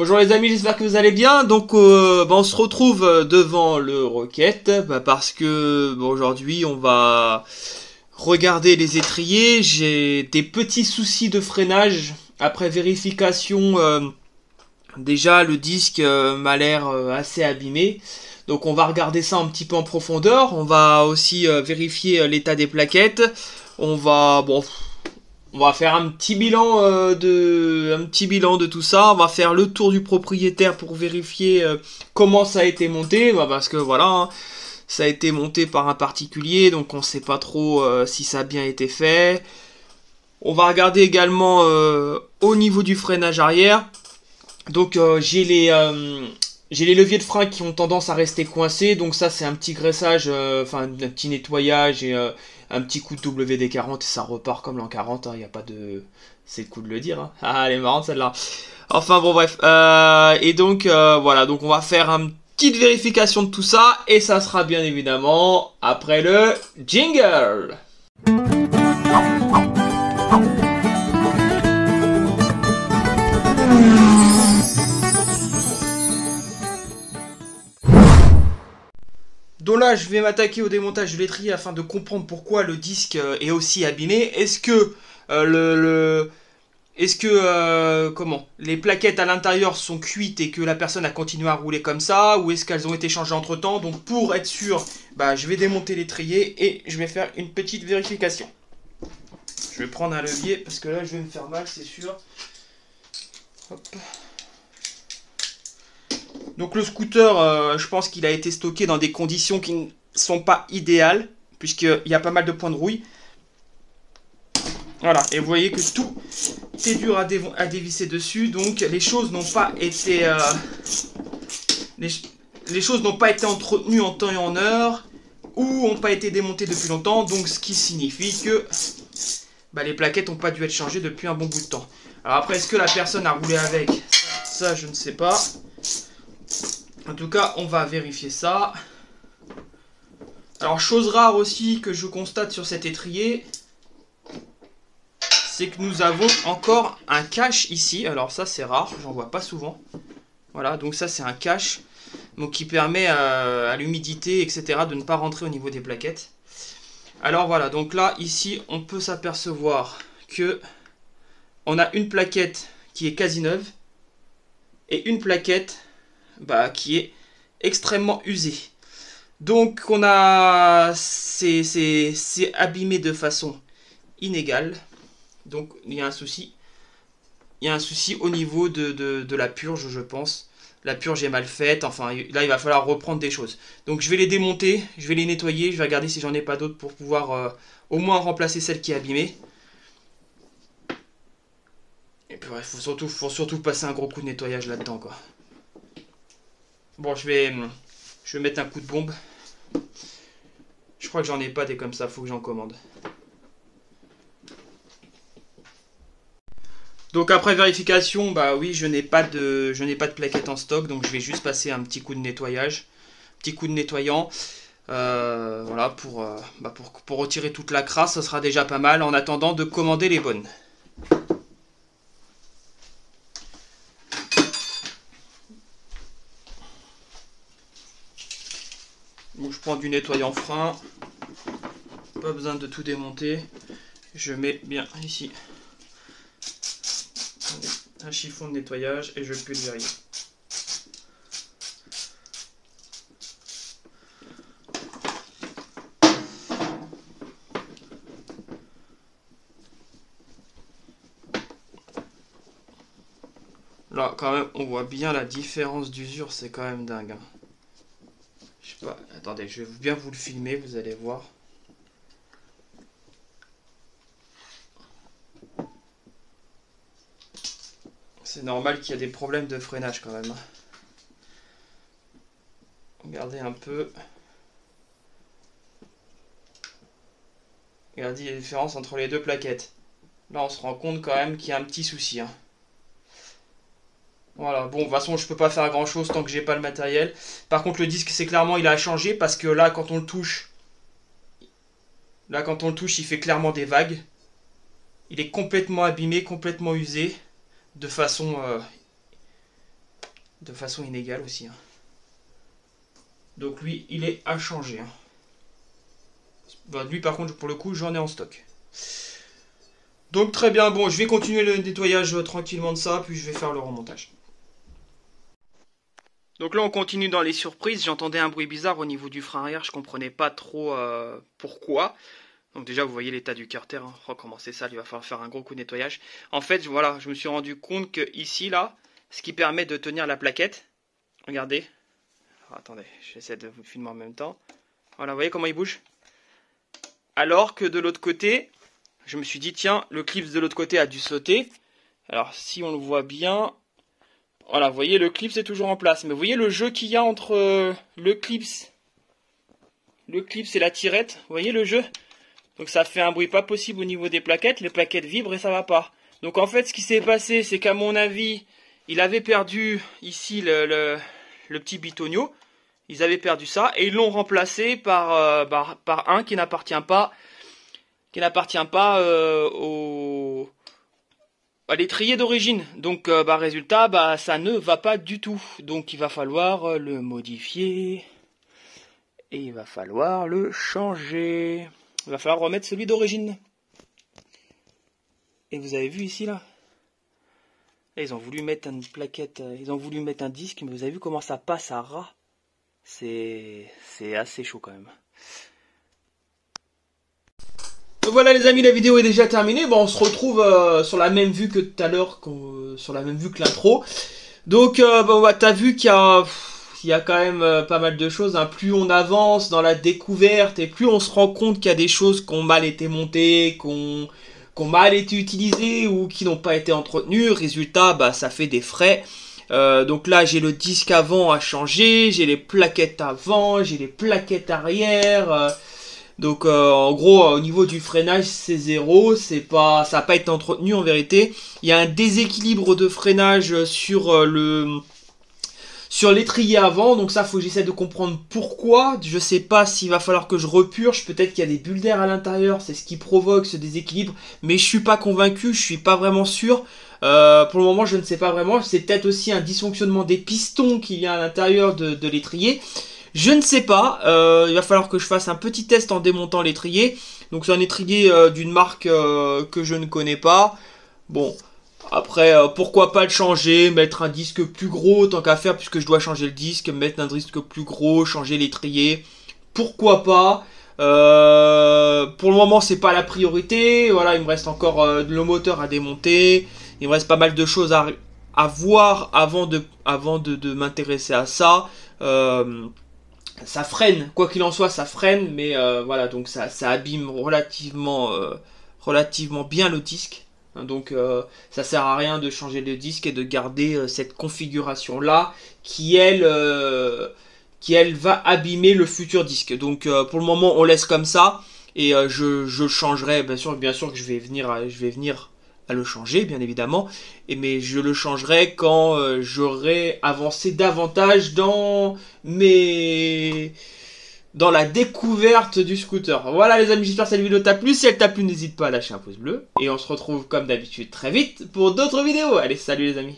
Bonjour les amis, j'espère que vous allez bien. Donc on se retrouve devant le Rocket parce que aujourd'hui on va regarder les étriers. J'ai des petits soucis de freinage après vérification. Déjà le disque m'a l'air assez abîmé. Donc on va regarder ça un petit peu en profondeur. On va aussi vérifier l'état des plaquettes. On va faire un petit bilan de tout ça. On va faire le tour du propriétaire pour vérifier comment ça a été monté. Parce que voilà, hein, ça a été monté par un particulier, donc on ne sait pas trop si ça a bien été fait. On va regarder également au niveau du freinage arrière. Donc j'ai les leviers de frein qui ont tendance à rester coincés. Donc ça c'est un petit graissage, un petit nettoyage et un petit coup de WD-40 et ça repart comme l'an 40, il n'y a pas de... C'est le coup de le dire. Hein. Ah, elle est marrante celle-là. Enfin bon bref. Et donc voilà, donc on va faire une petite vérification de tout ça et ça sera bien évidemment après le jingle. Donc là, je vais m'attaquer au démontage de l'étrier afin de comprendre pourquoi le disque est aussi abîmé. Est-ce que les plaquettes à l'intérieur sont cuites et que la personne a continué à rouler comme ça, ou est-ce qu'elles ont été changées entre temps? Donc pour être sûr, je vais démonter l'étrier et je vais faire une petite vérification. Je vais prendre un levier parce que là je vais me faire mal, c'est sûr. Hop. Donc le scooter, je pense qu'il a été stocké dans des conditions qui ne sont pas idéales, puisqu'il y a pas mal de points de rouille. Voilà, et vous voyez que tout est dur à dévisser dessus, donc les choses n'ont pas été... les choses n'ont pas été entretenues en temps et en heure, ou n'ont pas été démontées depuis longtemps, donc ce qui signifie que les plaquettes n'ont pas dû être changées depuis un bon bout de temps. Alors après, est-ce que la personne a roulé avec? Ça, je ne sais pas. En tout cas, on va vérifier ça. Alors, chose rare aussi que je constate sur cet étrier, c'est que nous avons encore un cache ici. Alors ça, c'est rare, j'en vois pas souvent. Voilà, donc ça, c'est un cache donc, qui permet à l'humidité, etc., de ne pas rentrer au niveau des plaquettes. Alors voilà, donc là, ici, on peut s'apercevoir que on a une plaquette qui est quasi neuve et une plaquette qui est extrêmement usée. Donc on a c'est abîmé de façon inégale. Donc il y a un souci. Il y a un souci au niveau de la purge, je pense. La purge est mal faite. Enfin là il va falloir reprendre des choses. Donc je vais les démonter, je vais les nettoyer, je vais regarder si j'en ai pas d'autres pour pouvoir au moins remplacer celle qui est abîmée. Et puis il faut surtout passer un gros coup de nettoyage là-dedans quoi. Bon, je vais mettre un coup de bombe. Je crois que j'en ai pas des comme ça, faut que j'en commande. Donc après vérification, oui, je n'ai pas de plaquettes en stock, donc je vais juste passer un petit coup de nettoyage, petit coup de nettoyant. Voilà, pour retirer toute la crasse, ça sera déjà pas mal en attendant de commander les bonnes. Donc je prends du nettoyant frein, pas besoin de tout démonter, je mets bien ici un chiffon de nettoyage et je pulvérise. Là quand même on voit bien la différence d'usure, c'est quand même dingue. Hein. Je sais pas, attendez, je vais bien vous le filmer, vous allez voir. C'est normal qu'il y a des problèmes de freinage quand même. Regardez un peu. Regardez la différence entre les deux plaquettes. Là on se rend compte quand même qu'il y a un petit souci. Hein. Voilà, bon, de toute façon, je peux pas faire grand chose tant que j'ai pas le matériel. Par contre, le disque, c'est clairement, il a changé parce que là, quand on le touche, il fait clairement des vagues. Il est complètement abîmé, complètement usé, de façon de façon inégale aussi. Hein. Donc lui, il est à changer. Hein. Bah, lui par contre, pour le coup, j'en ai en stock. Donc très bien, bon, je vais continuer le nettoyage tranquillement de ça, puis je vais faire le remontage. Donc là on continue dans les surprises, j'entendais un bruit bizarre au niveau du frein arrière, je comprenais pas trop pourquoi. Donc déjà vous voyez l'état du carter, hein. Recommencer ça, il va falloir faire un gros coup de nettoyage. En fait voilà, je me suis rendu compte que ici là, ce qui permet de tenir la plaquette, regardez. Alors, attendez, j'essaie de vous filmer en même temps. Voilà, vous voyez comment il bouge? Alors que de l'autre côté, je me suis dit tiens, le clip de l'autre côté a dû sauter. Alors si on le voit bien, voilà, vous voyez le clip est toujours en place. Mais vous voyez le jeu qu'il y a entre le clip et la tirette, vous voyez le jeu? Donc ça fait un bruit pas possible au niveau des plaquettes, les plaquettes vibrent et ça va pas. Donc en fait ce qui s'est passé, c'est qu'à mon avis, il avait perdu ici le petit bitonio. Ils avaient perdu ça et ils l'ont remplacé par un qui n'appartient pas à l'étrier d'origine. Donc résultat, ça ne va pas du tout. Donc il va falloir le modifier et il va falloir le changer. Il va falloir remettre celui d'origine. Et vous avez vu ici là, ils ont voulu mettre une plaquette, ils ont voulu mettre un disque, mais vous avez vu comment ça passe à ras. C'est assez chaud quand même. Voilà les amis, la vidéo est déjà terminée. Bon, on se retrouve sur la même vue que tout à l'heure, sur la même vue que l'intro. Donc, t'as vu qu'il y a quand même pas mal de choses. Hein. Plus on avance dans la découverte et plus on se rend compte qu'il y a des choses qui ont mal été montées, qui ont mal été utilisées ou qui n'ont pas été entretenues. Résultat, ça fait des frais. Donc là j'ai le disque avant à changer, j'ai les plaquettes avant, j'ai les plaquettes arrière. Donc en gros au niveau du freinage c'est zéro, ça n'a pas été entretenu en vérité. Il y a un déséquilibre de freinage sur l'étrier avant, donc ça faut que j'essaie de comprendre pourquoi. Je sais pas s'il va falloir que je repurge, peut-être qu'il y a des bulles d'air à l'intérieur, c'est ce qui provoque ce déséquilibre, mais je suis pas convaincu, je suis pas vraiment sûr. Pour le moment je ne sais pas vraiment, c'est peut-être aussi un dysfonctionnement des pistons qu'il y a à l'intérieur de l'étrier. Je ne sais pas, il va falloir que je fasse un petit test en démontant l'étrier. Donc c'est un étrier d'une marque que je ne connais pas. Bon, après pourquoi pas le changer, mettre un disque plus gros tant qu'à faire puisque je dois changer le disque, mettre un disque plus gros, changer l'étrier. Pourquoi pas. Pour le moment c'est pas la priorité, voilà il me reste encore le moteur à démonter. Il me reste pas mal de choses à voir avant de m'intéresser à ça. Ça freine, quoi qu'il en soit, ça freine, mais voilà, donc ça abîme relativement bien le disque. Donc ça sert à rien de changer le disque et de garder cette configuration-là qui elle va abîmer le futur disque. Donc pour le moment, on laisse comme ça et je changerai, bien sûr que je vais venir à le changer bien évidemment, mais je le changerai quand j'aurai avancé davantage dans la découverte du scooter. Voilà les amis, j'espère que cette vidéo t'a plu. Si elle t'a plu, n'hésite pas à lâcher un pouce bleu et on se retrouve comme d'habitude très vite pour d'autres vidéos. Allez, salut les amis.